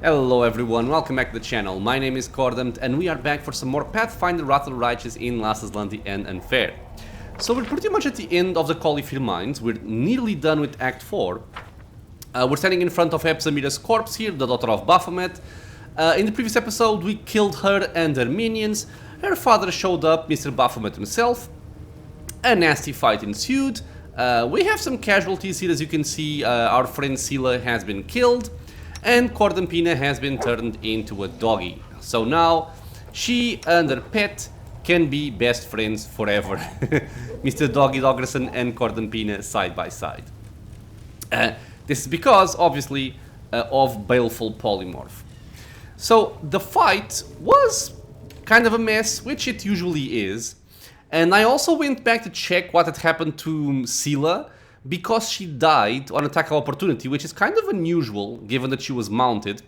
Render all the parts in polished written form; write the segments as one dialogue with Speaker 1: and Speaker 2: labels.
Speaker 1: Hello everyone, welcome back to the channel. My name is Cordant and we are back for some more Pathfinder WotR in Last Azlanti and Unfair. So we're pretty much at the end of the Colyphir mines. We're nearly done with Act 4. We're standing in front of Ebsamira's corpse here, the daughter of Baphomet. In the previous episode we killed her and her minions. Her father showed up, Mr. Baphomet himself. A nasty fight ensued. We have some casualties here, as you can see. Our friend Scylla has been killed. And Cordampina has been turned into a doggy. So now, she and her pet can be best friends forever. Mr. Doggy Doggerson and Cordampina side by side. This is because, obviously, of Baleful Polymorph. So, the fight was kind of a mess, which it usually is. And I also went back to check what had happened to Scylla, because she died on attack of opportunity, which is kind of unusual given that she was mounted.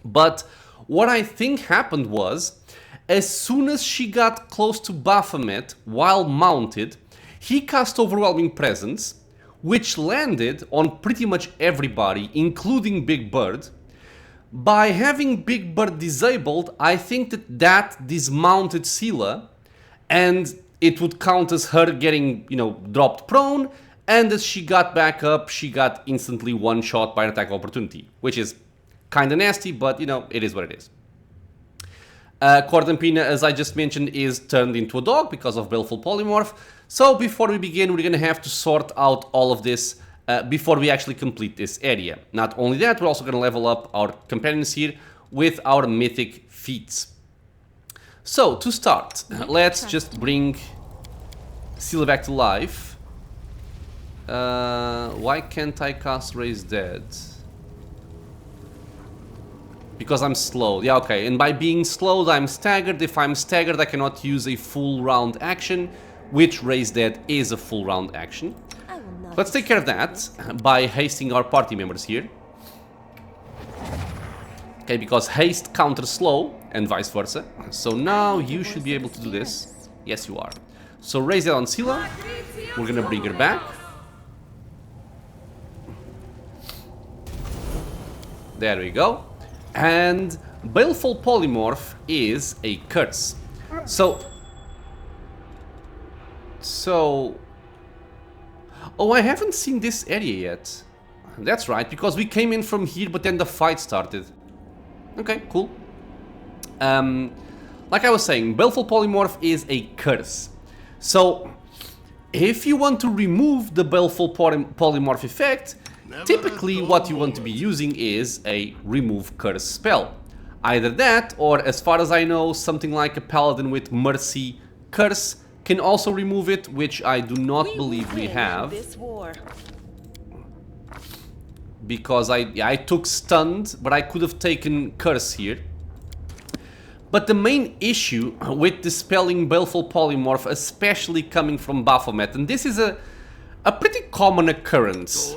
Speaker 1: But what I think happened was, as soon as she got close to Baphomet while mounted, he cast Overwhelming Presence, which landed on pretty much everybody, including Big Bird. By having Big Bird disabled, I think that dismounted Scylla, and it would count as her getting, dropped prone. And as she got back up, she got instantly one-shot by an attack of opportunity, which is kind of nasty, but, it is what it is. Cordampina, as I just mentioned, is turned into a dog because of Baleful Polymorph. So before we begin, we're going to have to sort out all of this before we actually complete this area. Not only that, we're also going to level up our companions here with our mythic feats. So, to start, let's just bring Scylla back to life. Why can't I cast Raise Dead? Because I'm slow. Yeah, okay. And by being slowed, I'm staggered. If I'm staggered, I cannot use a full round action, which Raise Dead is a full round action. Let's take care of that by hasting our party members here. Okay, because haste counters slow and vice versa. So now you should be able to do this. Yes, you are. So Raise Dead on Scylla. We're gonna bring her back. There we go. And Baleful Polymorph is a curse. So... Oh, I haven't seen this area yet. That's right, because we came in from here, but then the fight started. Okay, cool. Like I was saying, Baleful Polymorph is a curse. So, if you want to remove the Baleful Polymorph effect, typically what you want to be using is a remove curse spell. Either that, or as far as I know, something like a paladin with mercy curse can also remove it, which I do not believe we have. Because I took stunned, but I could have taken curse here. But the main issue with dispelling Baleful Polymorph, especially coming from Baphomet, and this is a pretty common occurrence,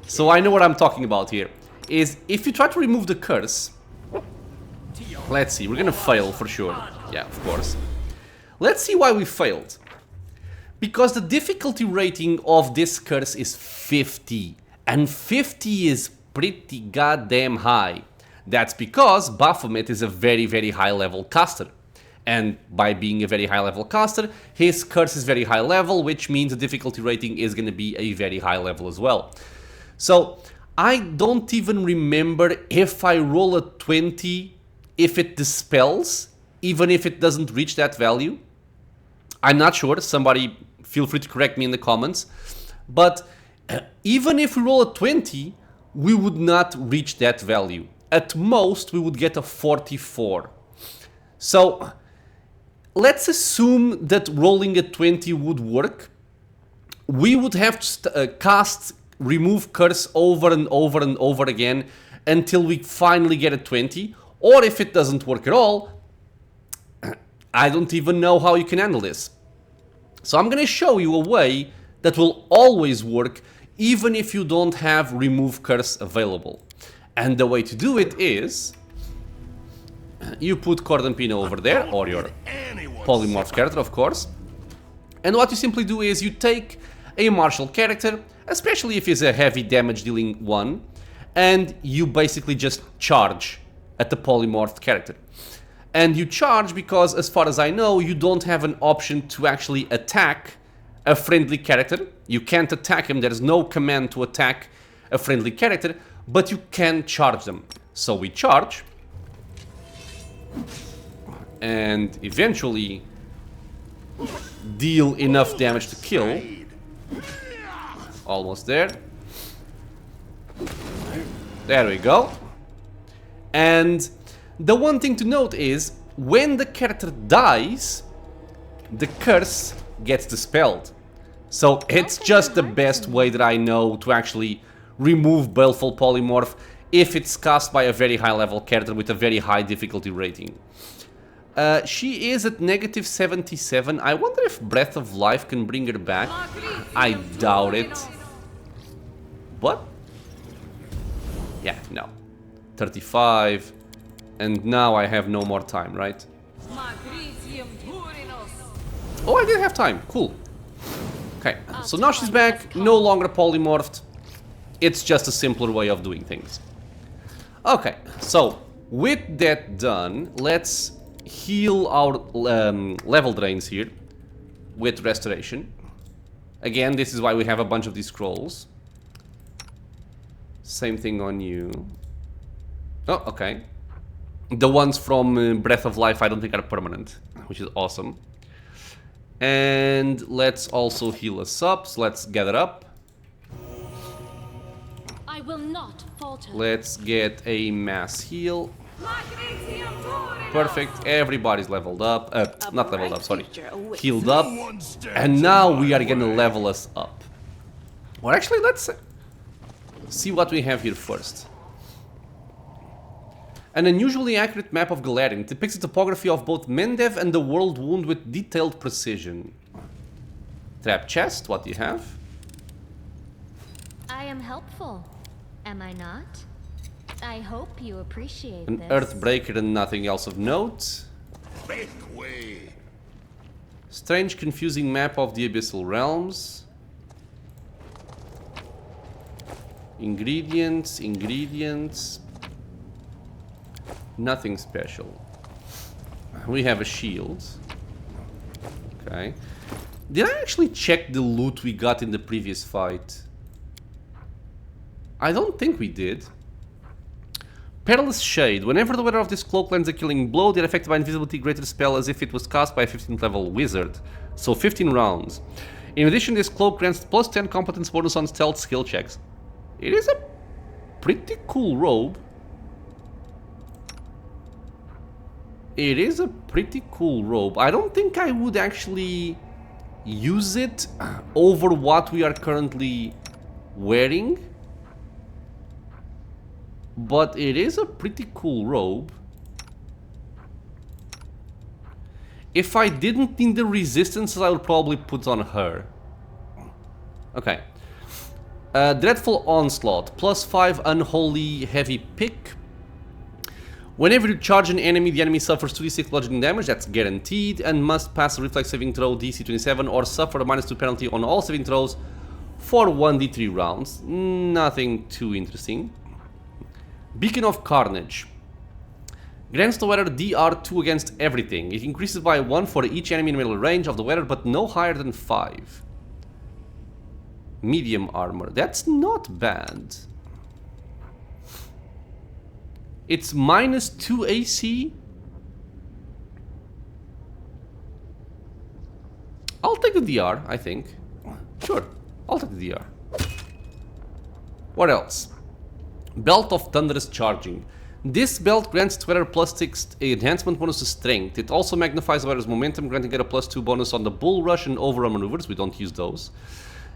Speaker 1: so I know what I'm talking about here, is if you try to remove the curse, let's see, we're gonna fail for sure, yeah, of course. Let's see why we failed. Because the difficulty rating of this curse is 50, and 50 is pretty goddamn high. That's because Baphomet is a very, very high level caster. And by being a very high level caster, his curse is very high level, which means the difficulty rating is going to be a very high level as well. So, I don't even remember if I roll a 20, if it dispels, even if it doesn't reach that value. I'm not sure, somebody feel free to correct me in the comments. But even if we roll a 20, we would not reach that value. At most, we would get a 44. So... let's assume that rolling a 20 would work. We would have to cast remove curse over and over and over again until we finally get a 20. Or if it doesn't work at all, I don't even know how you can handle this. So I'm gonna show you a way that will always work even if you don't have remove curse available. And the way to do it is... you put Cordampina over there, or your polymorph character, of course. And what you simply do is you take a martial character, especially if he's a heavy damage dealing one, and you basically just charge at the polymorphed character. And you charge because, as far as I know, you don't have an option to actually attack a friendly character. You can't attack him, there's no command to attack a friendly character, but you can charge them. So we charge, and eventually deal enough damage to kill. Almost there. There we go. And the one thing to note is, when the character dies, the curse gets dispelled. So it's just the best way that I know to actually remove Baleful Polymorph if it's cast by a very high level character with a very high difficulty rating. She is at negative 77. I wonder if Breath of Life can bring her back. I doubt it. But? Yeah, no. 35. And now I have no more time, right? Oh, I did have time. Cool. Okay, so now she's back, no longer polymorphed. It's just a simpler way of doing things. Okay, so with that done, let's heal our level drains here with restoration. Again, this is why we have a bunch of these scrolls. Same thing on you. Oh, okay. The ones from Breath of Life I don't think are permanent, which is awesome. And let's also heal us up, so let's gather up.
Speaker 2: I will not falter.
Speaker 1: Let's get a mass heal. Perfect, everybody's leveled up, not leveled up, sorry, healed up. And now we are gonna level us up. Well, actually, let's see what we have here first. An unusually accurate map of Galarian. It depicts the topography of both Mendev and the World Wound with detailed precision. Trap chest, what do you have?
Speaker 2: I am helpful, am I not? I hope you appreciate
Speaker 1: An
Speaker 2: this.
Speaker 1: Earthbreaker and nothing else of note. Strange, confusing map of the Abyssal Realms. Ingredients, ingredients. Nothing special. We have a shield. Okay. Did I actually check the loot we got in the previous fight? I don't think we did. Perilous Shade. Whenever the wearer of this cloak lands a killing blow, they're affected by invisibility greater spell as if it was cast by a 15th level wizard. So 15 rounds. In addition, this cloak grants plus 10 competence bonus on stealth skill checks. It is a pretty cool robe. It is a pretty cool robe. I don't think I would actually use it over what we are currently wearing. But it is a pretty cool robe. If I didn't need the resistances, I would probably put on her. Okay. Dreadful Onslaught. Plus 5 Unholy Heavy Pick. Whenever you charge an enemy, the enemy suffers 2d6 bludgeoning damage, that's guaranteed, and must pass a reflex saving throw DC 27 or suffer a -2 penalty on all saving throws for 1d3 rounds. Nothing too interesting. Beacon of Carnage. Grants the wearer DR2 against everything. It increases by 1 for each enemy in middle range of the wearer, but no higher than 5. Medium armor. That's not bad. It's -2 AC. I'll take the DR, I think. Sure, I'll take the DR. What else? Belt of Thunderous Charging. This belt grants its wearer +6 enhancement bonus to strength. It also magnifies the wearer's momentum, granting it a +2 bonus on the bull rush and overrun maneuvers. We don't use those.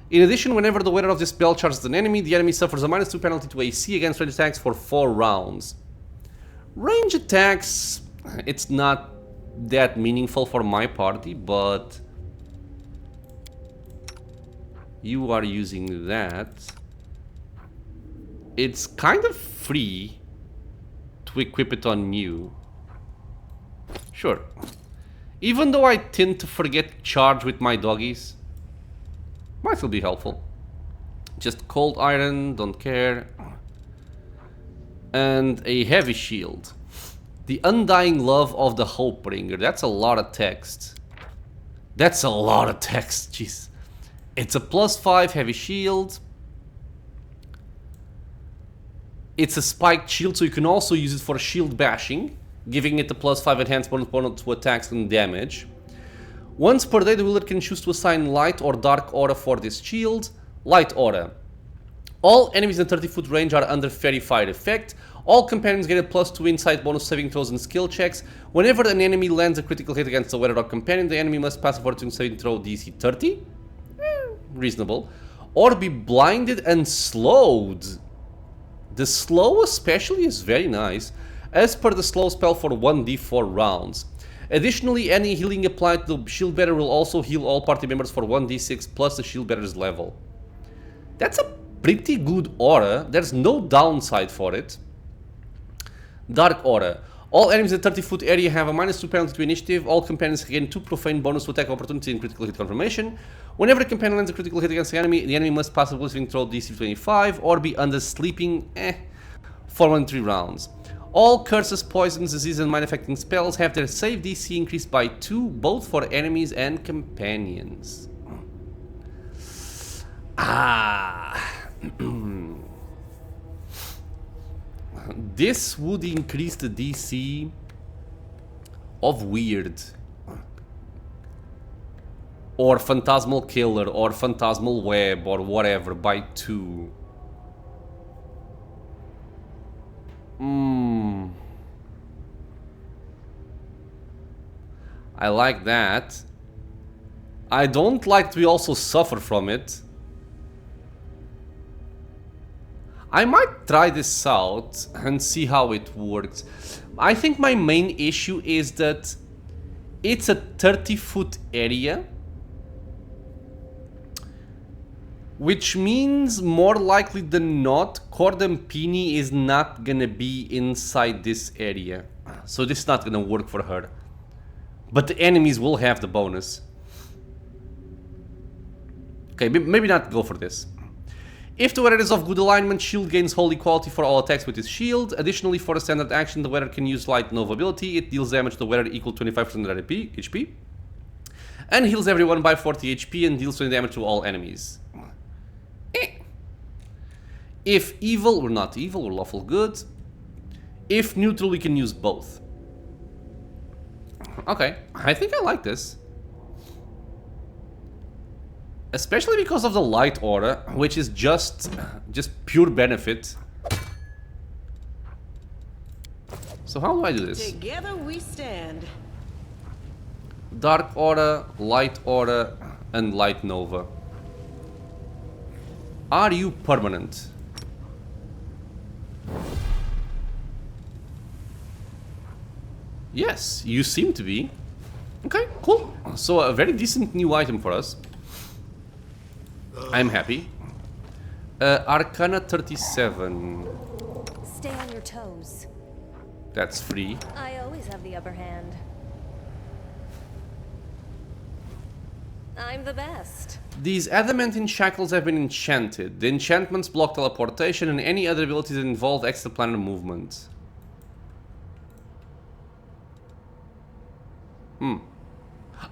Speaker 1: In addition, whenever the wearer of this belt charges an enemy, the enemy suffers a -2 penalty to AC against range attacks for 4 rounds. Range attacks, it's not that meaningful for my party, but you are using that. It's kind of free to equip it on you. Sure. Even though I tend to forget charge with my doggies, might still be helpful. Just cold iron, don't care. And a heavy shield. The undying love of the Hopebringer. That's a lot of text. That's a lot of text, jeez. It's a +5 heavy shield. It's a spiked shield, so you can also use it for shield bashing, giving it a +5 enhanced bonus to attacks and damage. Once per day, the wielder can choose to assign light or dark aura for this shield. Light aura. All enemies in 30-foot range are under Fairy Fire effect. All companions get a +2 insight bonus saving throws and skill checks. Whenever an enemy lands a critical hit against a WotR companion, the enemy must pass a fortune saving throw DC 30. Reasonable. Or be blinded and slowed. The slow especially is very nice, as per the slow spell for 1d4 rounds. Additionally, any healing applied to the shield bearer will also heal all party members for 1d6 plus the shield bearer's level. That's a pretty good aura. There's no downside for it. Dark aura. All enemies in the 30-foot area have a -2 penalty to initiative. All companions gain 2 profane bonus to attack opportunity and critical hit confirmation. Whenever a companion lands a critical hit against the enemy must pass a saving throw DC 25 or be under sleeping for 1-3 rounds. All curses, poisons, disease, and mind-affecting spells have their save DC increased by 2, both for enemies and companions. This would increase the DC of Weird, or Phantasmal Killer, or Phantasmal Web, or whatever, by 2. I like that. I don't like that we also suffer from it. I might try this out and see how it works. I think my main issue is that it's a 30-foot area, which means more likely than not, Cordampini is not gonna be inside this area. So this is not gonna work for her. But the enemies will have the bonus. Okay, maybe not go for this. If the WotR is of good alignment, shield gains holy quality for all attacks with his shield. Additionally, for a standard action, the WotR can use Light Nova ability. It deals damage to the WotR equal to 25% of HP. And heals everyone by 40 HP and deals 20 damage to all enemies. If evil, we're not evil, we're lawful good. If neutral, we can use both. Okay, I think I like this. Especially because of the light aura, which is just pure benefit. So how do I do this?
Speaker 3: Together we stand.
Speaker 1: Dark aura, light aura, and light nova. Are you permanent? Yes, you seem to be. Okay, cool. So a very decent new item for us. I'm happy. Arcana 37.
Speaker 4: Stay on your toes.
Speaker 1: That's free.
Speaker 4: I always have the upper hand. I'm the best.
Speaker 1: These adamantine shackles have been enchanted. The enchantments block teleportation and any other abilities that involve extraplanar movement.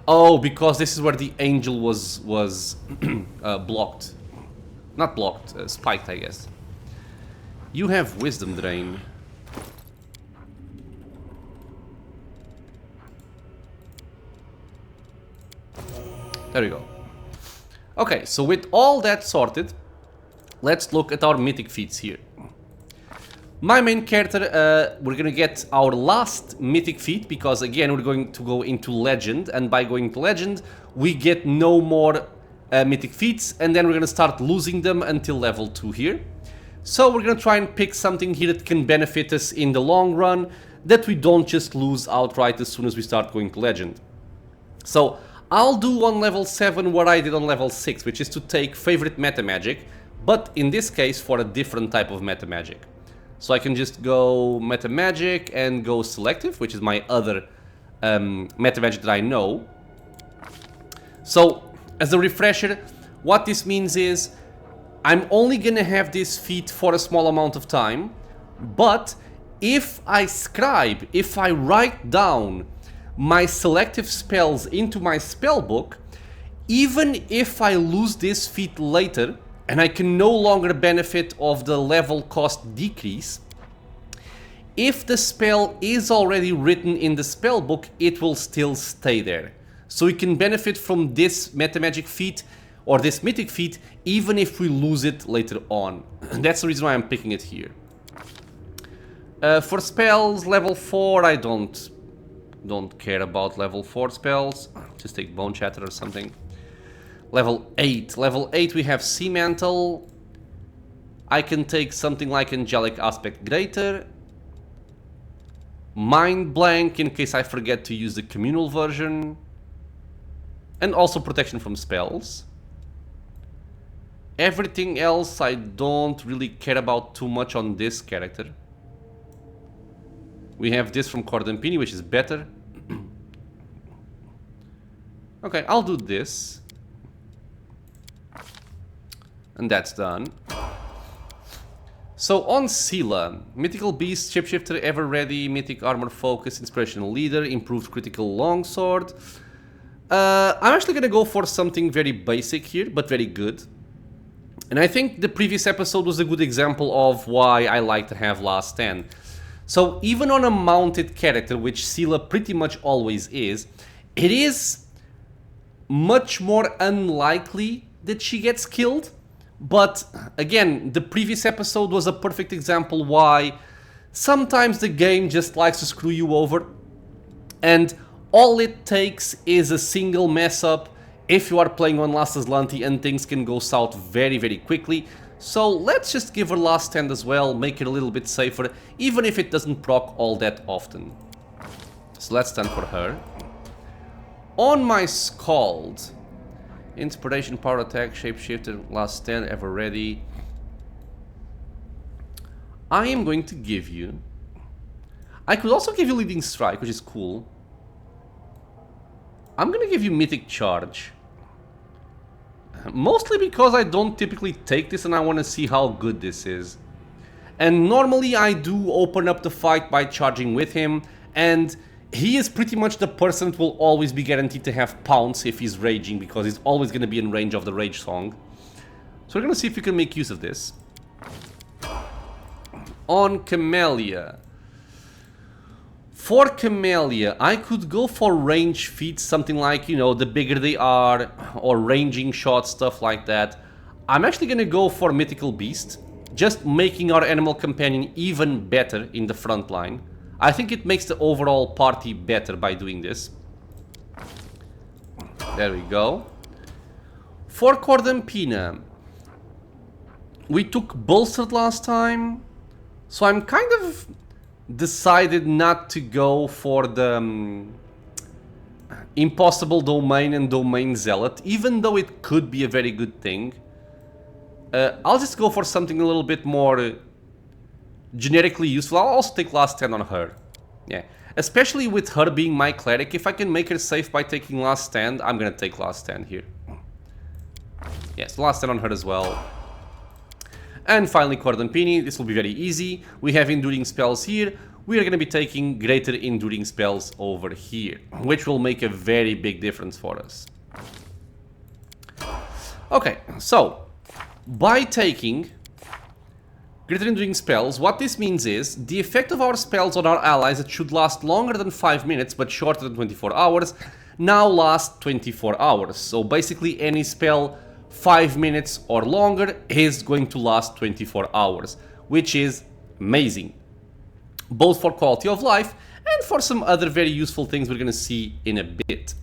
Speaker 1: Oh, because this is where the angel was blocked. Not blocked, spiked, I guess. You have wisdom drain. There we go. Okay, so with all that sorted, let's look at our mythic feats here. My main character, we're gonna get our last mythic feat, because again we're going to go into legend, and by going to legend we get no more mythic feats, and then we're gonna start losing them until level 2 here. So we're gonna try and pick something here that can benefit us in the long run, that we don't just lose outright as soon as we start going to legend. So I'll do on level 7 what I did on level 6, which is to take favorite meta magic, but in this case for a different type of meta magic. So I can just go meta magic and go selective, which is my other meta magic that I know. So as a refresher, what this means is I'm only gonna have this feat for a small amount of time, But if I scribe, if I write down my selective spells into my spell book, even if I lose this feat later and I can no longer benefit of the level cost decrease, if the spell is already written in the spell book, it will still stay there. So we can benefit from this metamagic feat or this mythic feat even if we lose it later on. That's the reason why I'm picking it here. For spells, level 4, I don't care about level 4 spells. Just take Bone Shatter or something. Level 8. Level 8 we have Sea Mantle. I can take something like Angelic Aspect Greater. Mind Blank in case I forget to use the communal version. And also protection from spells. Everything else I don't really care about too much on this character. We have this from Cordampini, which is better. Okay, I'll do this. And that's done. So on Sela, Mythical Beast, Shapeshifter, Ever Ready, Mythic Armor Focus, Inspirational Leader, Improved Critical Longsword. I'm actually gonna go for something very basic here, but very good. And I think the previous episode was a good example of why I like to have Last Stand. So even on a mounted character, which Sela pretty much always is, it is much more unlikely that she gets killed. But again, the previous episode was a perfect example why sometimes the game just likes to screw you over. And all it takes is a single mess up if you are playing on Last Azlanti, and things can go south very, very quickly. So let's just give her Last Stand as well, make it a little bit safer, even if it doesn't proc all that often. So let's stand for her. On my Scald, Inspiration, Power Attack, Shapeshifter, Last Stand, Ever Ready. I am going to give you... I could also give you Leading Strike, which is cool. I'm gonna give you Mythic Charge. Mostly because I don't typically take this and I want to see how good this is. And normally I do open up the fight by charging with him, and he is pretty much the person that will always be guaranteed to have Pounce if he's raging, because he's always going to be in range of the Rage Song. So we're going to see if we can make use of this. On Camellia. For Camellia, I could go for range feats, something like, you know, the bigger they are, or ranging shots, stuff like that. I'm actually going to go for Mythical Beast, just making our animal companion even better in the front line. I think it makes the overall party better by doing this. There we go. For Cordampina, we took Bolstered last time, so I'm kind of decided not to go for the Impossible Domain and Domain Zealot, even though it could be a very good thing. I'll just go for something a little bit more generically useful. I'll also take Last Stand on her. Yeah, especially with her being my cleric. If I can make her safe by taking Last Stand, I'm gonna take Last Stand here. Yes, Last Stand on her as well. And finally, Cordampini, this will be very easy. We have Enduring Spells here. We are going to be taking Greater Enduring Spells over here, which will make a very big difference for us. Okay, so, by taking Greater Enduring Spells, what this means is, the effect of our spells on our allies that should last longer than 5 minutes, but shorter than 24 hours, now last 24 hours. So basically, any spell 5 minutes or longer is going to last 24 hours, which is amazing, both for quality of life and for some other very useful things we're going to see in a bit.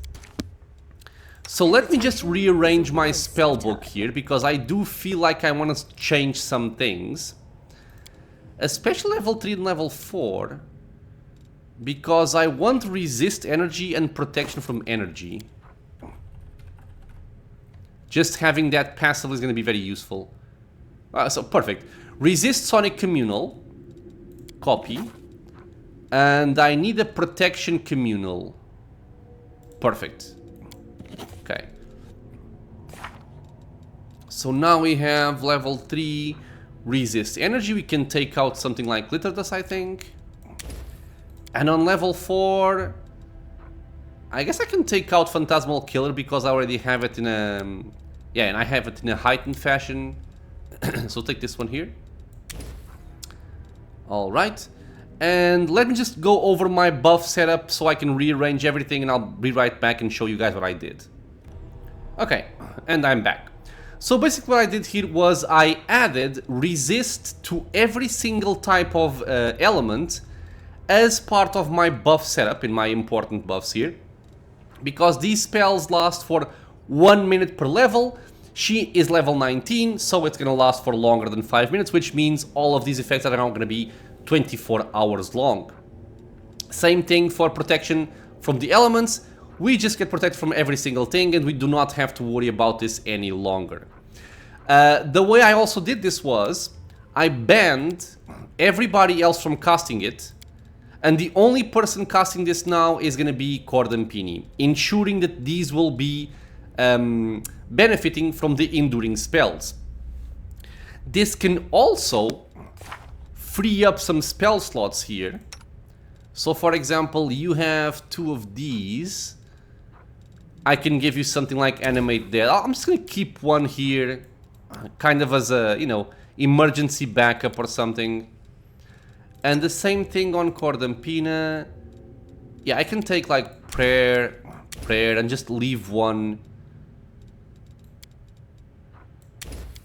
Speaker 1: So let me just rearrange my spell book here, because I do feel like I want to change some things, especially level 3 and level 4, because I want resist energy and protection from energy. Just having that passive is going to be very useful. So perfect. Resist Sonic Communal. Copy. And I need a Protection Communal. Perfect. Okay. So now we have level 3 resist energy, we can take out something like Glitter Dust, I think. And on level 4, I guess I can take out Phantasmal Killer because I already have it in a... yeah, and I have it in a heightened fashion. So take this one here. Alright. And let me just go over my buff setup so I can rearrange everything, and I'll be right back and show you guys what I did. Okay, and I'm back. So basically what I did here was I added resist to every single type of element as part of my buff setup in my important buffs here. Because these spells last for 1 minute per level. She is level 19, so it's gonna last for longer than 5 minutes, which means all of these effects are now gonna be 24 hours long. Same thing for protection from the elements. We just get protected from every single thing, and we do not have to worry about this any longer. The way I also did this was I banned everybody else from casting it, and the only person casting this now is gonna be Colyphir, ensuring that these will be benefiting from the enduring spells. This can also free up some spell slots here. So for example, you have 2 of these. I can give you something like Animate Death. I'm just gonna keep one here, kind of as a, you know, emergency backup or something. And the same thing on Colyphir. Yeah, I can take like prayer, and just leave one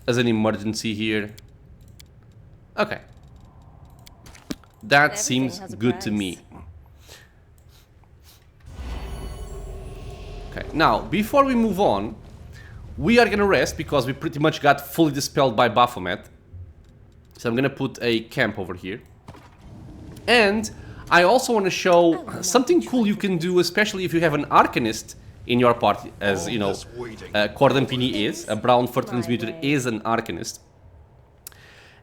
Speaker 1: as an emergency here. Okay. That seems good to me. Okay, now, before we move on, we are gonna rest because we pretty much got fully dispelled by Baphomet. So I'm gonna put a camp over here. And I also want to show something cool you can do, especially if you have an Arcanist in your party, as you know, Colyphir is. A brown fur transmuter is an Arcanist.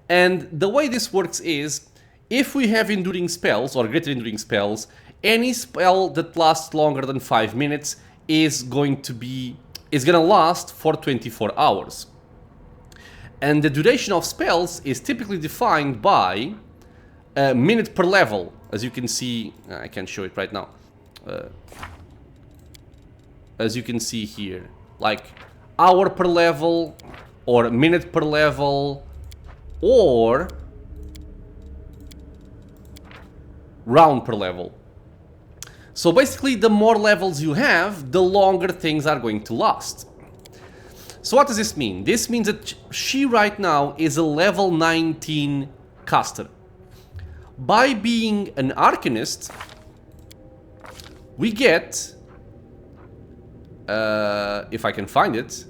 Speaker 1: And the way this works is, if we have enduring spells or greater enduring spells, any spell that lasts longer than 5 minutes is gonna last for 24 hours. And the duration of spells is typically defined by a minute per level. As you can see, I can't show it right now. As you can see here, like hour per level, or minute per level, or round per level. So basically, the more levels you have, the longer things are going to last. So what does this mean? This means that she right now is a level 19 caster. By being an Arcanist, we get, if I can find it,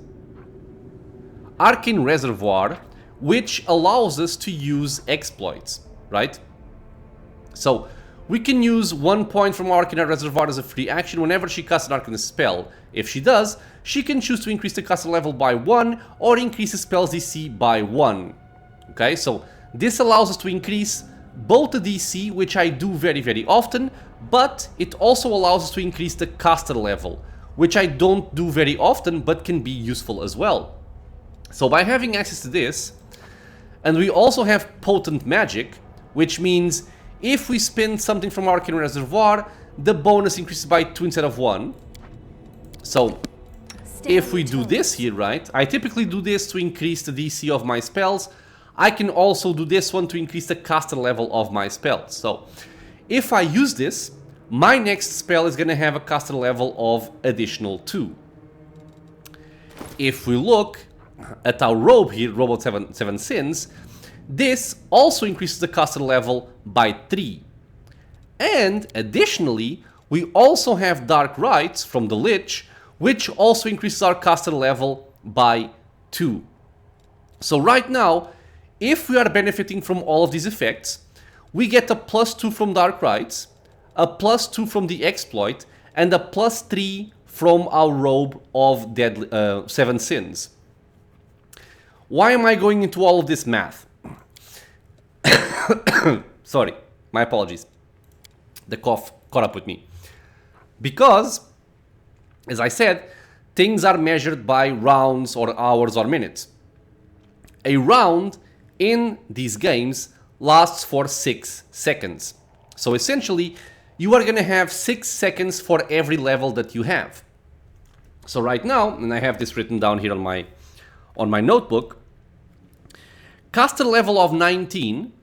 Speaker 1: Arcane Reservoir, which allows us to use exploits, right? So we can use 1 point from Arcane Reservoir as a free action whenever she casts an Arcanist spell. If she does, she can choose to increase the caster level by 1 or increase the spell's DC by 1. Okay, so this allows us to increase both the DC, which I do very, very often, but it also allows us to increase the caster level, which I don't do very often, but can be useful as well. So by having access to this, and we also have Potent Magic, which means if we spend something from Arcane Reservoir, the bonus increases by 2 instead of 1. So if we do this here, right, I typically do this to increase the DC of my spells. I can also do this one to increase the caster level of my spells. So if I use this, my next spell is going to have a caster level of additional 2. If we look at our robe here, Robe of 7 Sins, this also increases the caster level by 3. And additionally, we also have Dark Rites from the Lich, which also increases our caster level by 2. So right now, if we are benefiting from all of these effects, we get a +2 from Dark Rites, a +2 from the Exploit, and a +3 from our Robe of 7 Sins. Why am I going into all of this math? Sorry, my apologies. The cough caught up with me. Because, as I said, things are measured by rounds or hours or minutes. A round in these games lasts for 6 seconds. So essentially, you are gonna have 6 seconds for every level that you have. So right now, and I have this written down here on my notebook, caster level of 19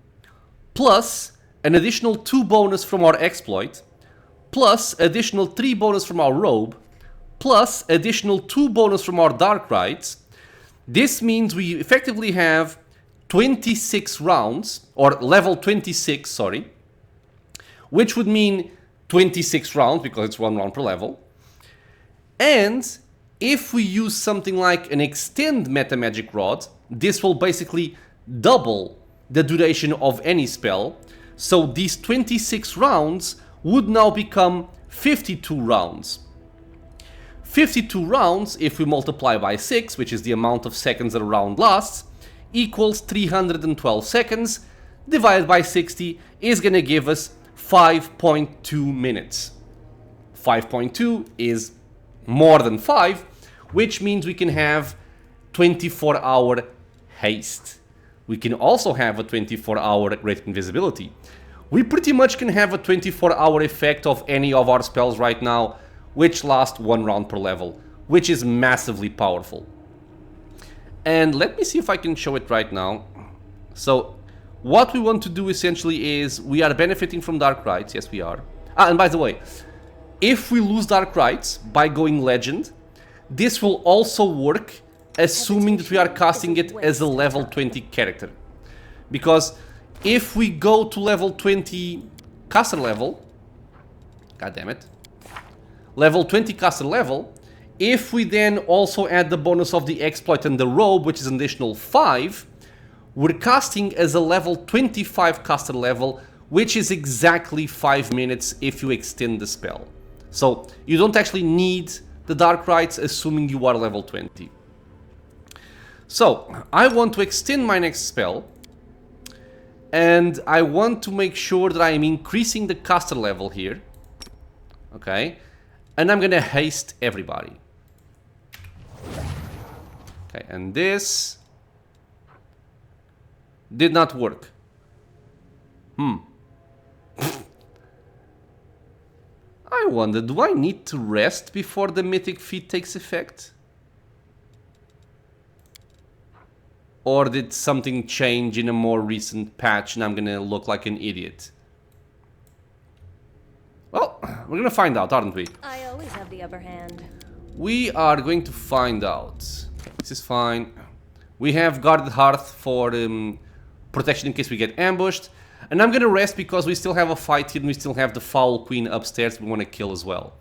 Speaker 1: plus an additional 2 bonus from our exploit plus additional 3 bonus from our robe plus additional 2 bonus from our dark rites. This means we effectively have 26 rounds, or level 26, sorry, which would mean 26 rounds because it's 1 round per level. And if we use something like an extend meta magic rod, this will basically double the duration of any spell. So these 26 rounds would now become 52 rounds. 52 rounds, if we multiply by 6, which is the amount of seconds that a round lasts, equals 312 seconds, divided by 60 is gonna give us 5.2 minutes. 5.2 is more than 5, which means we can have 24-hour haste. We can also have a 24-hour great invisibility. We pretty much can have a 24-hour effect of any of our spells right now, which last 1 round per level, which is massively powerful. And let me see if I can show it right now. So what we want to do essentially is we are benefiting from dark rites. Yes, we are. And by the way, if we lose dark rites by going legend, this will also work assuming that we are casting it as a level 20 character. Because if we go to level 20 caster level, god damn it, level 20 caster level, if we then also add the bonus of the exploit and the robe, which is an additional 5, we're casting as a level 25 caster level, which is exactly 5 minutes if you extend the spell. So you don't actually need the dark rites assuming you are level 20. So I want to extend my next spell, and I want to make sure that I am increasing the caster level here. Okay, and I'm gonna haste everybody. Okay, and this did not work. I wonder, do I need to rest before the mythic feat takes effect? Or did something change in a more recent patch and I'm gonna look like an idiot? Well, we're gonna find out, aren't we?
Speaker 4: I always have the upper hand.
Speaker 1: We are going to find out. This is fine. We have guarded hearth for protection in case we get ambushed. And I'm gonna rest because we still have a fight here and we still have the foul queen upstairs we want to kill as well.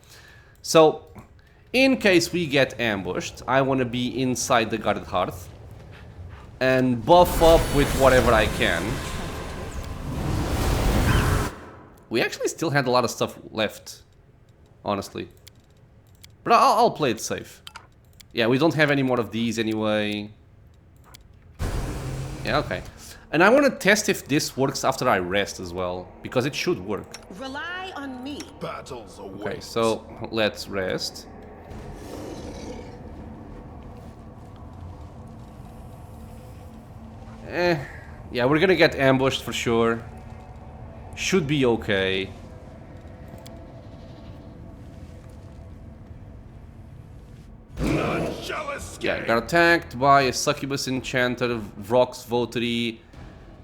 Speaker 1: So, in case we get ambushed, I want to be inside the guarded hearth and buff up with whatever I can. We actually still had a lot of stuff left, honestly. But I'll play it safe. Yeah, we don't have any more of these anyway. Yeah, okay. And I want to test if this works after I rest as well, because it should work.
Speaker 3: Rely on me.
Speaker 5: Battles await.
Speaker 1: Okay, so let's rest. Yeah, we're gonna get ambushed for sure. Should be okay.
Speaker 5: None shall escape.
Speaker 1: Yeah, got attacked by a succubus enchanter, Vrox Votary,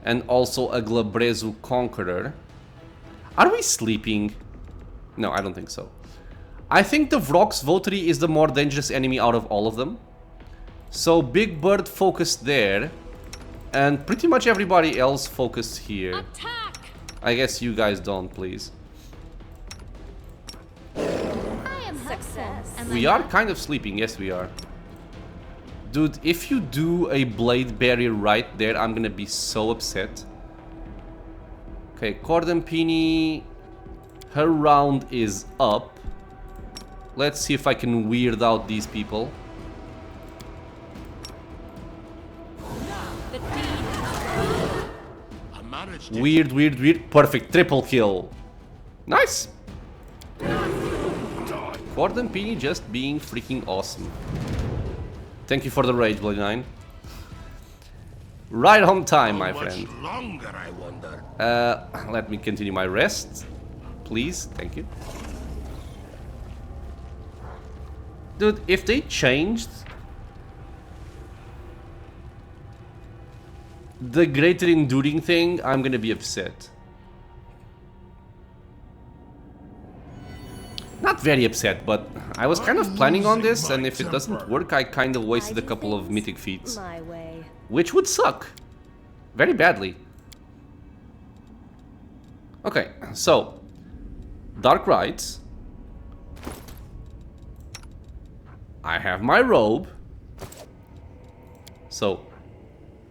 Speaker 1: and also a Glabrezu Conqueror. Are we sleeping? No, I don't think so. I think the Vrox Votary is the more dangerous enemy out of all of them. So Big Bird focused there, and pretty much everybody else focused here.
Speaker 2: Attack!
Speaker 1: I guess you guys don't, please.
Speaker 2: I am
Speaker 4: Success.
Speaker 2: helpful. Am
Speaker 1: We
Speaker 2: I
Speaker 1: are
Speaker 2: not?
Speaker 1: kind of sleeping, yes we are. Dude, if you do a blade barrier right there, I'm gonna be so upset. Okay, Cordampini, her round is up. Let's see if I can weird out these people.
Speaker 2: The deed.
Speaker 5: I managed it.
Speaker 1: Weird, weird, weird. Perfect, triple kill. Nice. Cordampini just being freaking awesome. Thank you for the rage, Bloody 9. Right on time, my
Speaker 5: How much
Speaker 1: friend.
Speaker 5: longer, I wonder?
Speaker 1: Let me continue my rest. Please, thank you. Dude, if they changed the greater enduring thing, I'm gonna be upset. Not very upset, but I was kind of planning on this, and if it doesn't work, I kind of wasted a couple of mythic feats,
Speaker 4: My way.
Speaker 1: which would suck very badly. Okay, so Dark Rites. I have my robe. So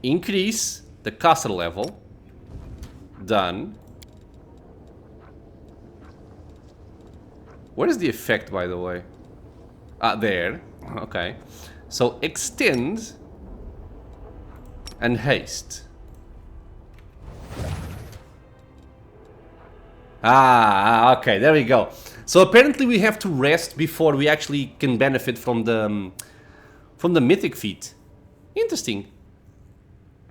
Speaker 1: increase the caster level. Done. What is the effect, by the way? Ah, there. Okay. So extend and haste. Ah, okay, there we go. So apparently we have to rest before we actually can benefit from the mythic feat. Interesting.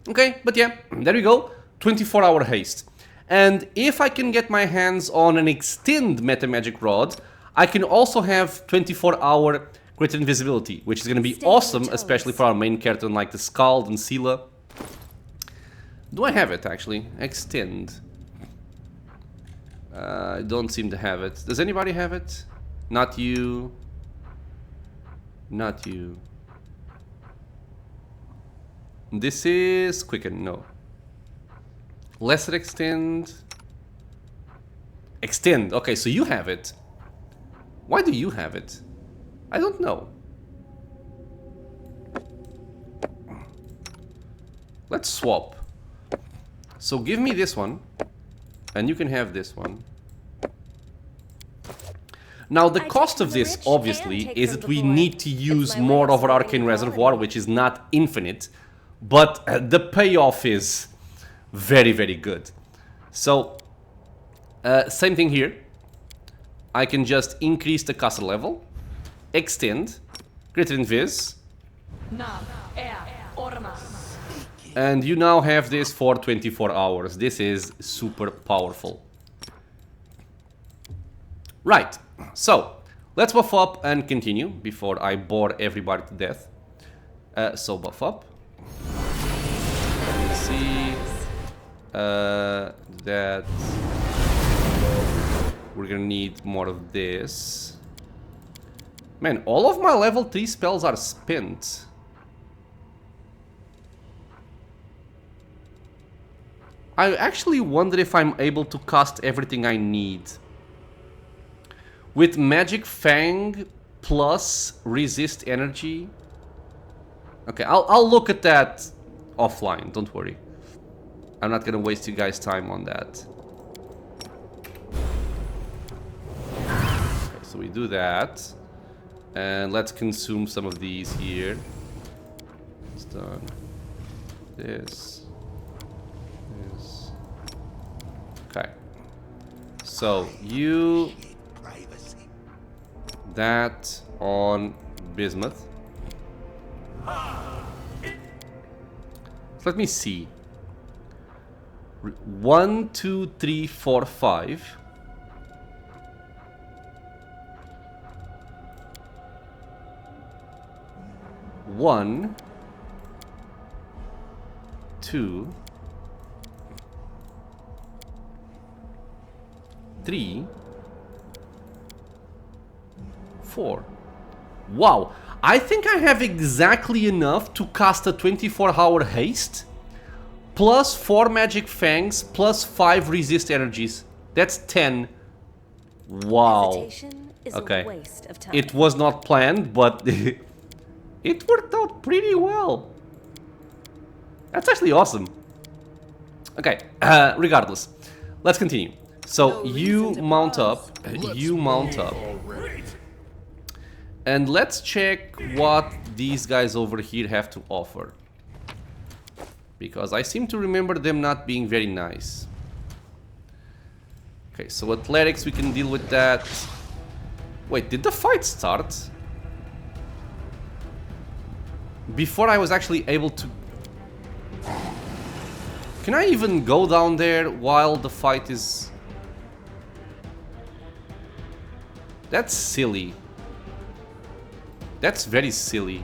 Speaker 1: Okay, but yeah, there we go. 24-hour haste. And if I can get my hands on an extend meta magic rod, I can also have 24-hour greater invisibility, which is going to be awesome, especially for our main character like the Skald and Sela. Do I have it actually? Extend. I don't seem to have it. Does anybody have it? Not you. Not you. This is Quicken, no. Lesser extend. Extend. Okay, so you have it. Why do you have it? I don't know. Let's swap. So give me this one. And you can have this one. Now the cost of this, obviously, is that we need to use more of our Arcane Reservoir, which is not infinite. But the payoff is very, very good. So, same thing here. I can just increase the caster level. Extend. Greater Invis. And you now have this for 24 hours. This is super powerful. Right, so let's buff up and continue before I bore everybody to death. So buff up. Let's see. That we're gonna need more of this. Man, all of my level 3 spells are spent. I actually wonder if I'm able to cast everything I need. With Magic Fang plus Resist Energy. Okay, I'll look at that offline, don't worry. I'm not gonna waste you guys' time on that. Okay, so we do that. And let's consume some of these here. It's done. This. Okay, so you that on Bismuth. Let me see. 1, 2, 3, 4, 5. One, 2, 3, 4. Wow, I think I have exactly enough to cast a 24-hour haste, plus 4 magic fangs, plus 5 resist energies. That's 10. Wow. Okay, it was not planned, but it worked out pretty well. That's actually awesome. Okay, regardless, let's continue. So you mount up, and let's check what these guys over here have to offer. Because I seem to remember them not being very nice. Okay, so athletics, we can deal with that. Wait, did the fight start? Before I was actually able to... Can I even go down there while the fight is... That's silly. That's very silly.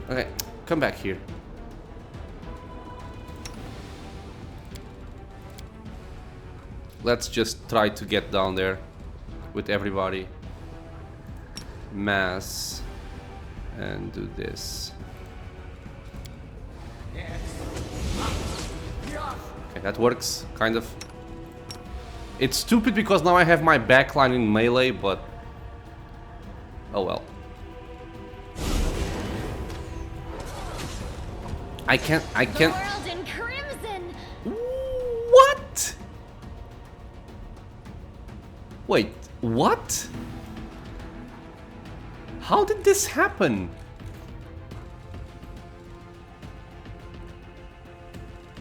Speaker 1: Okay, come back here. Let's just try to get down there with everybody. Mass. And do this. Okay, that works, kind of. It's stupid because now I have my backline in melee, but... Oh well. I can't...
Speaker 2: The world in crimson.
Speaker 1: What? Wait, what? How did this happen?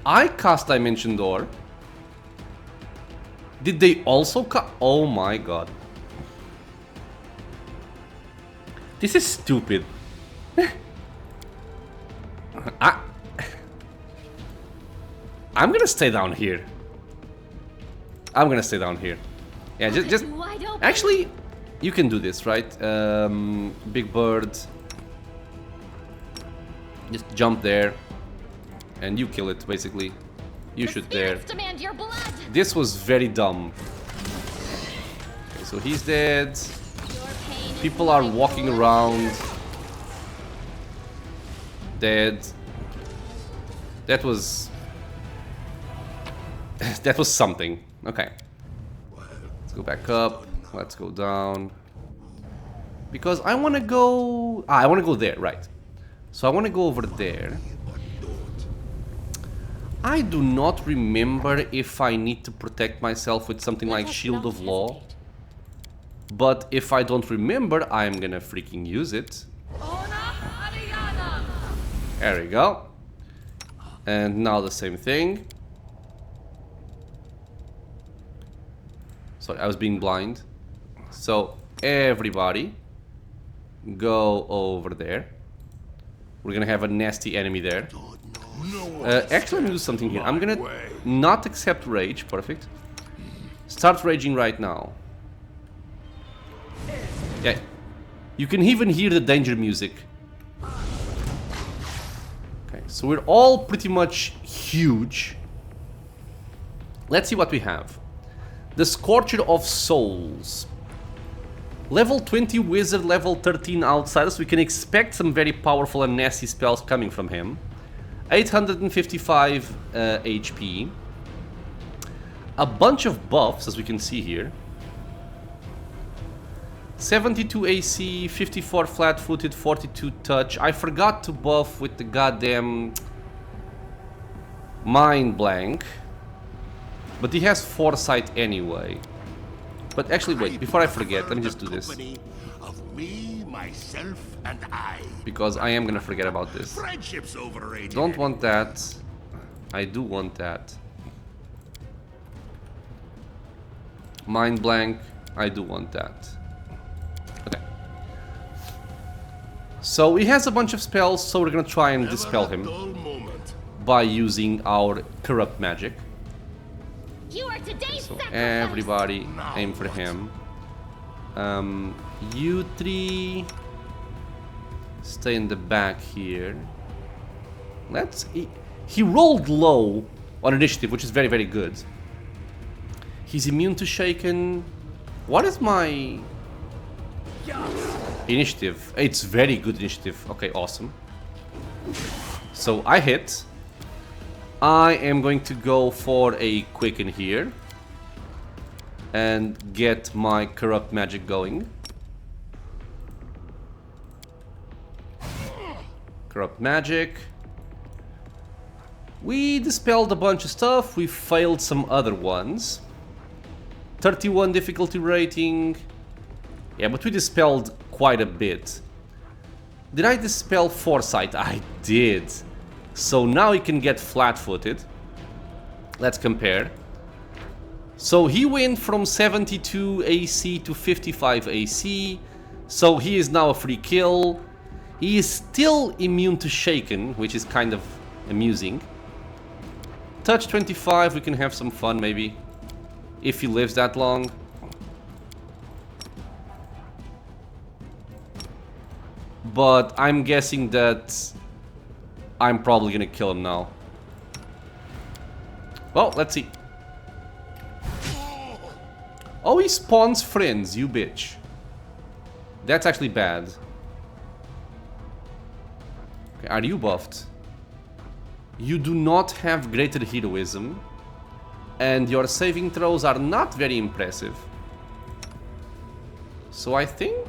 Speaker 1: I cast Dimension Door. Did they also cast? Oh my god. This is stupid. I'm gonna stay down here. I'm gonna stay down here. Yeah, just actually, you can do this, right? Big bird. Just jump there, and you kill it. Basically, you shoot there.
Speaker 2: Demand your blood.
Speaker 1: This was very dumb. Okay, so he's dead. People are walking around. Dead. That was... that was something. Okay. Let's go back up. Let's go down. Because I want to go... I want to go there, right. So I want to go over there. I do not remember if I need to protect myself with something like Shield of Law. But if I don't remember, I'm gonna freaking use it. There we go. And now the same thing. Sorry, I was being blind. So, everybody, go over there. We're gonna have a nasty enemy there. Actually, I'm gonna do something here. I'm gonna not accept rage. Perfect. Start raging right now. Yeah. You can even hear the danger music. Okay, so we're all pretty much huge. Let's see what we have. The Scorcher of Souls. Level 20 wizard, level 13 outsider, so we can expect some very powerful and nasty spells coming from him. 855 HP. A bunch of buffs, as we can see here. 72 AC, 54 flat-footed, 42 touch. I forgot to buff with the goddamn Mind Blank. But he has Foresight anyway. But actually, wait, before I forget, let me just do this.
Speaker 5: Of me, myself, and I.
Speaker 1: Because I am gonna forget about this.
Speaker 5: Friendship's overrated.
Speaker 1: Don't want that. I do want that. Mind Blank, I do want that. Okay. So he has a bunch of spells, so we're gonna try and dispel him by using our Corrupt Magic.
Speaker 2: You are today's
Speaker 1: So
Speaker 2: sacrifice.
Speaker 1: everybody aim for him. You three stay in the back here. Let's... He rolled low on initiative, which is very, very good. He's immune to Shaken. What is my... initiative? It's very good initiative. Okay, awesome. So I hit. I am going to go for a Quicken here. And get my Corrupt Magic going. Corrupt Magic. We dispelled a bunch of stuff. We failed some other ones. 31 difficulty rating. Yeah, but we dispelled quite a bit. Did I dispel Foresight? I did. So now he can get flat-footed. Let's compare. So he went from 72 AC to 55 AC. So he is now a free kill. He is still immune to Shaken, which is kind of amusing. Touch 25, we can have some fun maybe. If he lives that long. But I'm guessing that I'm probably gonna kill him now. Well, let's see. Oh, he spawns friends, you bitch. That's actually bad. Okay, are you buffed? You do not have greater heroism. And your saving throws are not very impressive. So I think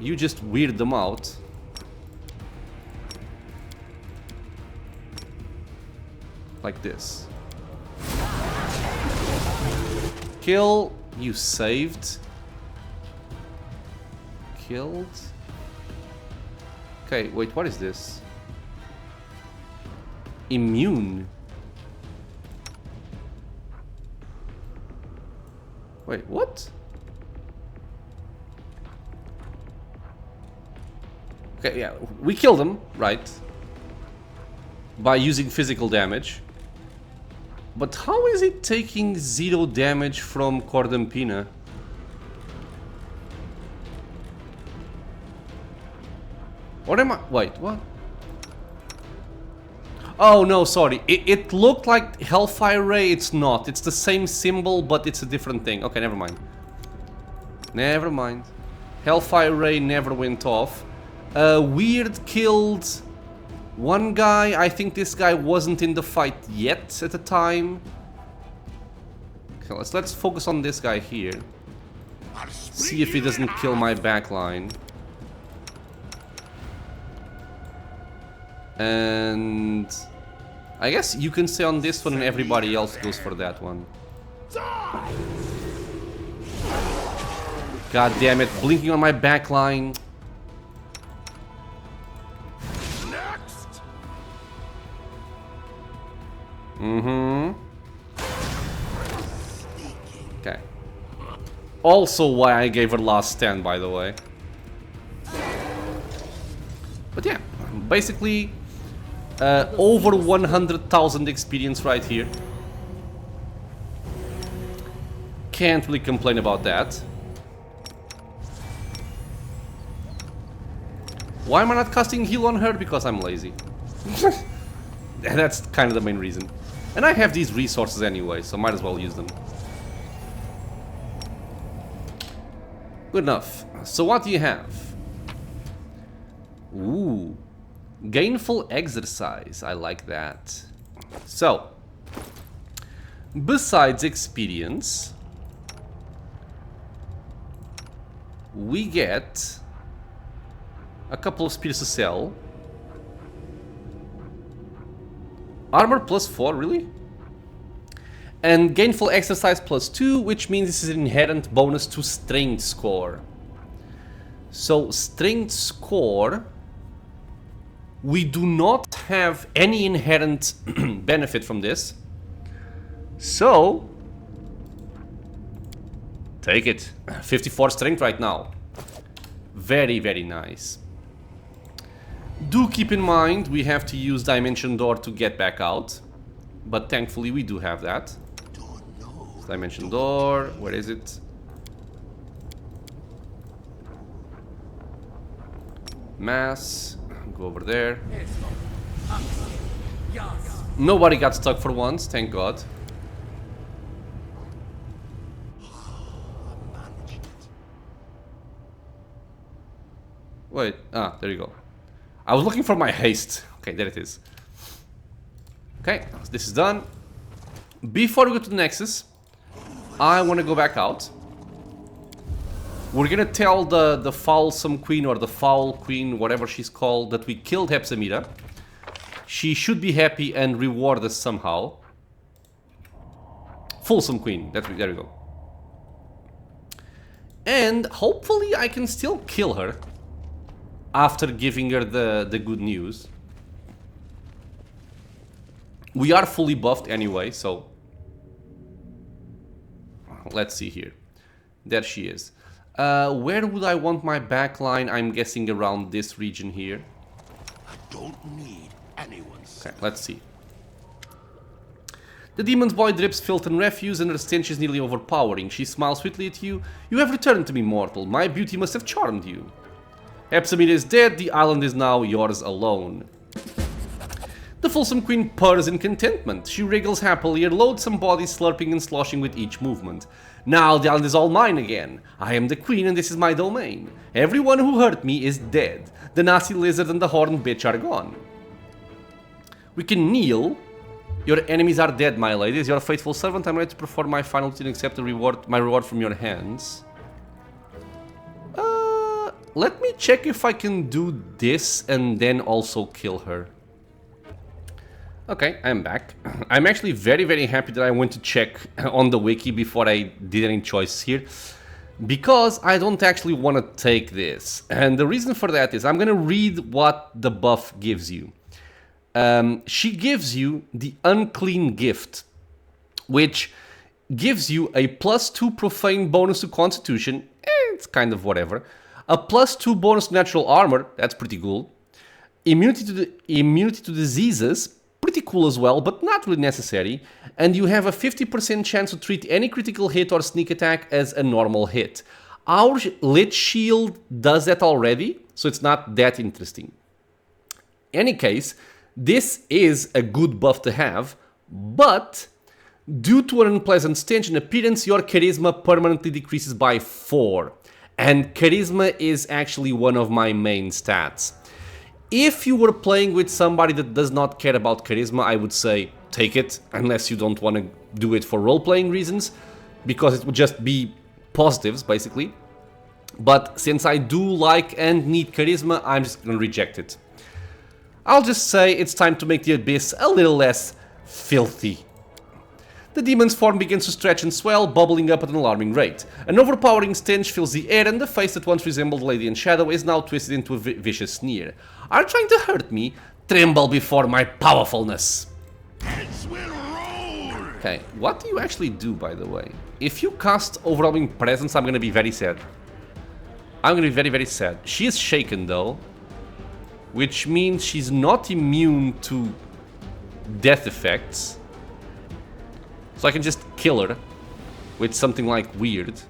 Speaker 1: you just weird them out. Like this. Kill. You saved. Killed. Okay, wait, what is this? Immune. Wait, what? Okay, yeah, we killed him, right? By using physical damage. But how is it taking 0 damage from Cordampina? What am I? Wait, what? Oh no, sorry. It looked like Hellfire Ray. It's not. It's the same symbol, but it's a different thing. Okay, never mind. Never mind. Hellfire Ray never went off. Weird killed one guy. I think this guy wasn't in the fight yet at the time. Okay, let's focus on this guy here. See if he doesn't kill my backline. And I guess you can stay on this one and everybody else goes for that one. God damn it, blinking on my backline. Okay. Also why I gave her last stand, by the way. But yeah, basically over 100,000 experience right here. Can't really complain about that. Why am I not casting heal on her? Because I'm lazy. That's kind of the main reason. And I have these resources anyway, so might as well use them. Good enough. So what do you have? Ooh. Gainful exercise. I like that. So, besides experience, we get a couple of spears to sell. Armor +4, really? And gainful exercise +2, which means this is an inherent bonus to strength score. So, strength score, we do not have any inherent benefit from this. So, take it. 54 strength right now. Very, very nice. Do keep in mind we have to use Dimension Door to get back out. But thankfully we do have that. Dimension Door, where is it? Mass, go over there. Nobody got stuck for once, thank God. Wait, there you go. I was looking for my haste. Okay, there it is. Okay, this is done. Before we go to the Nexus, I want to go back out. We're gonna tell the Fulsome Queen or the Foul Queen, whatever she's called, that we killed Hepsamira. She should be happy and reward us somehow. Fulsome Queen, there we go. And hopefully I can still kill her after giving her the good news. We are fully buffed anyway, so let's see here. There she is. Where would I want my backline? I'm guessing around this region here.
Speaker 5: I don't need anyone's.
Speaker 1: Okay, let's see. The demon's boy drips filth and refuse, and her stench is nearly overpowering. She smiles sweetly at you. You have returned to me, mortal. My beauty must have charmed you. Epsamir is dead. The island is now yours alone. The Fulsome Queen purrs in contentment. She wriggles happily, her loathsome body slurping and sloshing with each movement. Now the island is all mine again. I am the queen and this is my domain. Everyone who hurt me is dead. The nasty lizard and the horned bitch are gone. We can kneel. Your enemies are dead, my ladies. Your faithful servant. I'm ready to perform my final duty and accept my reward from your hands. Let me check if I can do this and then also kill her. Okay, I'm back. I'm actually very happy that I went to check on the wiki before I did any choice here, because I don't actually want to take this. And the reason for that is I'm going to read what the buff gives you. She gives you the Unclean Gift, which gives you a +2 profane bonus to Constitution. It's kind of whatever. A +2 bonus to Natural Armor. That's pretty cool. Immunity to diseases. Pretty cool as well, but not really necessary. And you have a 50% chance to treat any critical hit or sneak attack as a normal hit. Our Lich Shield does that already, so it's not that interesting. In any case, this is a good buff to have, but due to an unpleasant stench in appearance, your Charisma permanently decreases by 4. And Charisma is actually one of my main stats. If you were playing with somebody that does not care about Charisma, I would say take it, unless you don't want to do it for role-playing reasons, because it would just be positives, basically. But since I do like and need Charisma, I'm just going to reject it. I'll just say it's time to make the Abyss a little less filthy. The demon's form begins to stretch and swell, bubbling up at an alarming rate. An overpowering stench fills the air, and the face that once resembled Lady in Shadow is now twisted into a vicious sneer. Are you trying to hurt me? Tremble before my powerfulness.
Speaker 5: Heads will roll!
Speaker 1: Okay, what do you actually do, by the way? If you cast Overwhelming Presence, I'm gonna be very sad. I'm gonna be very sad. She is shaken, though, which means she's not immune to death effects. So I can just kill her with something like weird.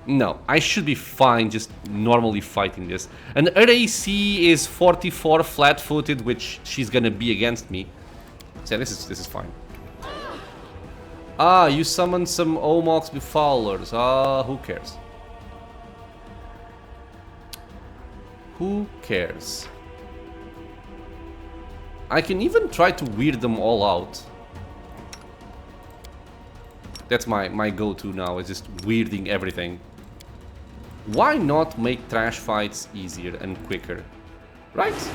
Speaker 1: No, I should be fine just normally fighting this. And her AC is 44 flat-footed, which she's gonna be against me. So yeah, this is fine. Ah, you summoned some Omox Befoulers. Ah, who cares? Who cares? I can even try to weird them all out. That's my go-to now, is just weirding everything. Why not make trash fights easier and quicker? Right?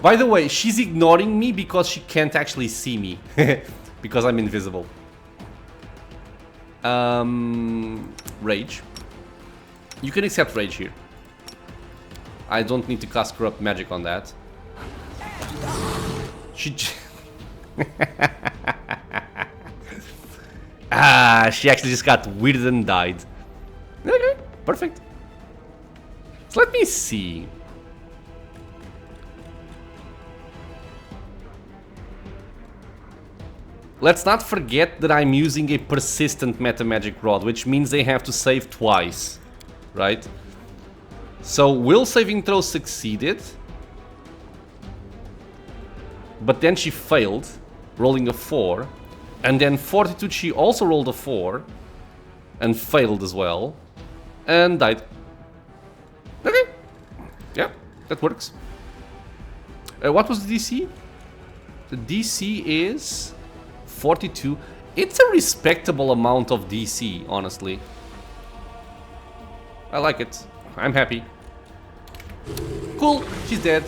Speaker 1: By the way, she's ignoring me because she can't actually see me. Because I'm invisible. Rage. You can accept Rage here. I don't need to cast Corrupt Magic on that. She she actually just got weirded and died. Okay, perfect. So let me see. Let's not forget that I'm using a persistent meta magic rod, which means they have to save twice, right? So will saving throw succeeded? But then she failed, rolling a 4. And then Fortitude, she also rolled a 4. And failed as well. And died. Okay. Yeah, that works. What was the DC? The DC is 42. It's a respectable amount of DC, honestly. I like it. I'm happy. Cool, she's dead.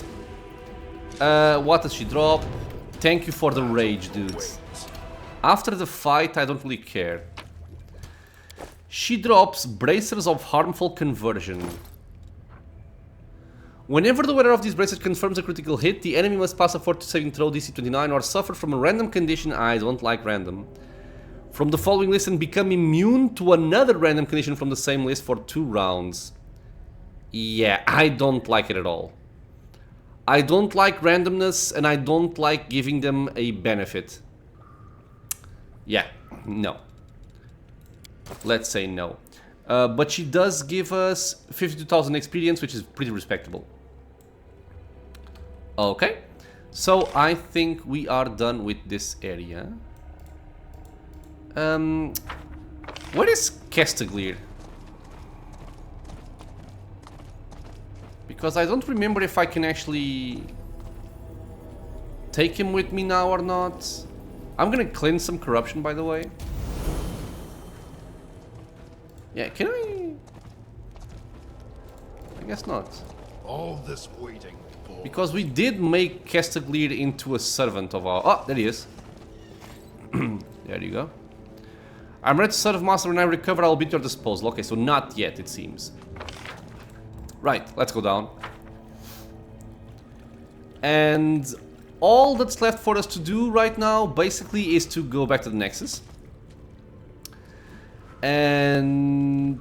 Speaker 1: What does she drop? Thank you for the rage, dudes. After the fight, I don't really care. She drops Bracers of Harmful Conversion. Whenever the wearer of these bracers confirms a critical hit, the enemy must pass a Fortitude saving throw DC 29 or suffer from a random condition. I don't like random. From the following list and become immune to another random condition from the same list for 2 rounds. Yeah, I don't like it at all. I don't like randomness, and I don't like giving them a benefit. Yeah, no. Let's say no. But she does give us 52,000 experience, which is pretty respectable. Okay, so I think we are done with this area. Where is Kestaglir? Because I don't remember if I can actually take him with me now or not. I'm gonna cleanse some corruption, by the way. Yeah, can I? I guess not.
Speaker 5: All this waiting for...
Speaker 1: Because we did make Kestaglir into a servant of our... Oh, there he is. There you go. I'm ready to serve master. When I recover, I'll be at your disposal. Okay, so not yet, it seems. Right, let's go down. And all that's left for us to do right now, basically, is to go back to the Nexus. And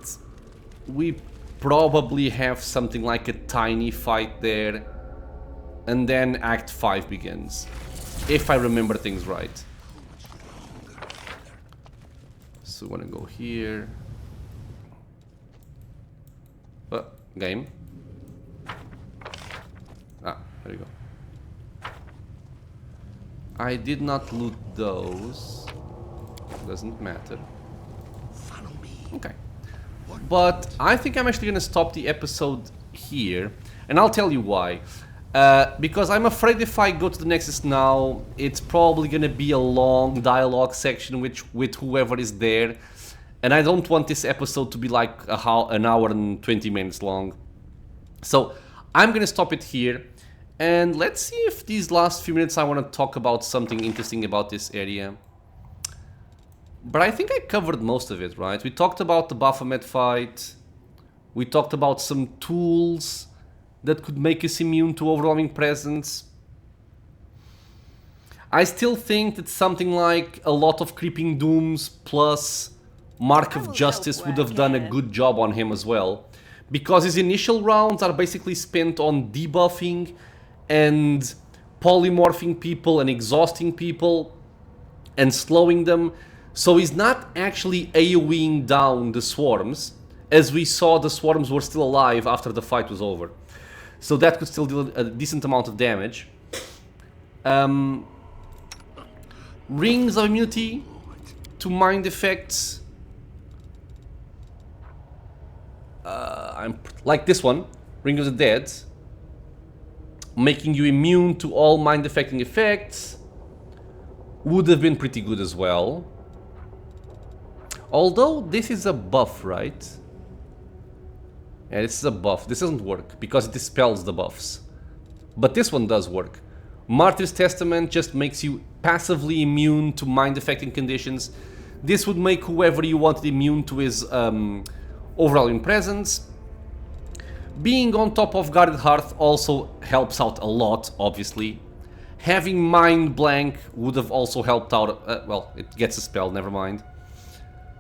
Speaker 1: we probably have something like a tiny fight there. And then Act 5 begins. If I remember things right. So we want to go here. Game. Ah, there you go. I did not loot those. Doesn't matter.
Speaker 5: Follow me.
Speaker 1: Okay. But I think I'm actually going to stop the episode here. And I'll tell you why. Because I'm afraid if I go to the Nexus now, it's probably going to be a long dialogue section with whoever is there. And I don't want this episode to be like an hour and 20 minutes long. So I'm going to stop it here. And let's see if these last few minutes I want to talk about something interesting about this area. But I think I covered most of it, right? We talked about the Baphomet fight. We talked about some tools that could make us immune to overwhelming presence. I still think that something like a lot of Creeping Dooms plus Mark of Justice would have done a good job on him as well. Because his initial rounds are basically spent on debuffing and polymorphing people and exhausting people and slowing them. So he's not actually AoEing down the swarms. As we saw, the swarms were still alive after the fight was over. So that could still deal a decent amount of damage. Rings of immunity to mind effects. Like this one, Ring of the Dead. Making you immune to all mind affecting effects. Would have been pretty good as well. Although this is a buff, right? Yeah, this is a buff. This doesn't work because it dispels the buffs. But this one does work. Martyr's Testament just makes you passively immune to mind-affecting conditions. This would make whoever you wanted immune to his overall presence. Being on top of Guarded Hearth also helps out a lot, obviously. Having Mind Blank would have also helped out. Well, it gets a spell, never mind.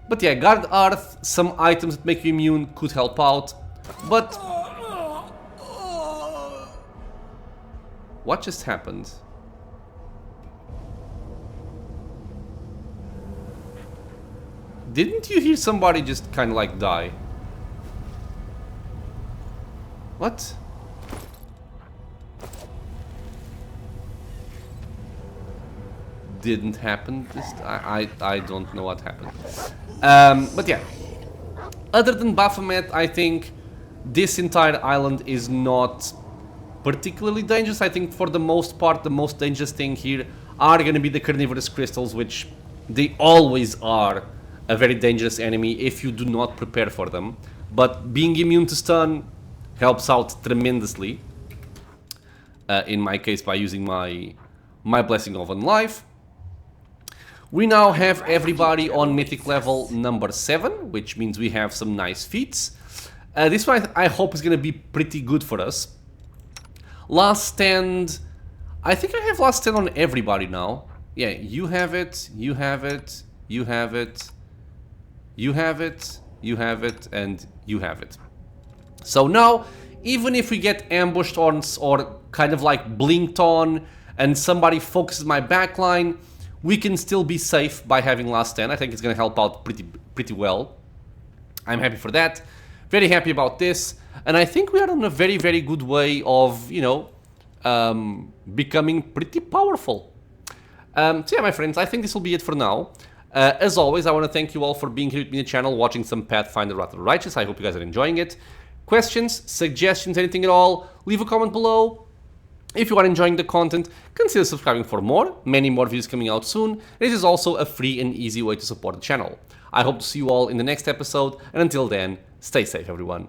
Speaker 1: But yeah, Guarded Hearth, some items that make you immune could help out. But what just happened? Didn't you hear somebody just kind of like die? What? Didn't happen. I don't know what happened. But yeah. Other than Baphomet, I think this entire island is not particularly dangerous. I think for the most part, the most dangerous thing here are going to be the carnivorous crystals, which they always are a very dangerous enemy if you do not prepare for them. But being immune to stun helps out tremendously. In my case, by using my Blessing of Unlife. We now have everybody on mythic level number 7, which means we have some nice feats. This one I hope is going to be pretty good for us. Last Stand, I think I have Last Stand on everybody now. Yeah, you have it, you have it, you have it, you have it, you have it, and you have it. So now even if we get ambushed on or kind of like blinked on and somebody focuses my backline, we can still be safe by having last stand. I think it's going to help out pretty well. I'm happy for that. Very happy about this. And I think we are on a very, very good way of, you know, becoming pretty powerful. So yeah, my friends, I think this will be it for now. As always, I want to thank you all for being here with me on the channel, watching some Pathfinder WotR Righteous. I hope you guys are enjoying it. Questions, suggestions, anything at all, leave a comment below. If you are enjoying the content, consider subscribing for more. Many more videos coming out soon. This is also a free and easy way to support the channel. I hope to see you all in the next episode, and until then, stay safe everyone.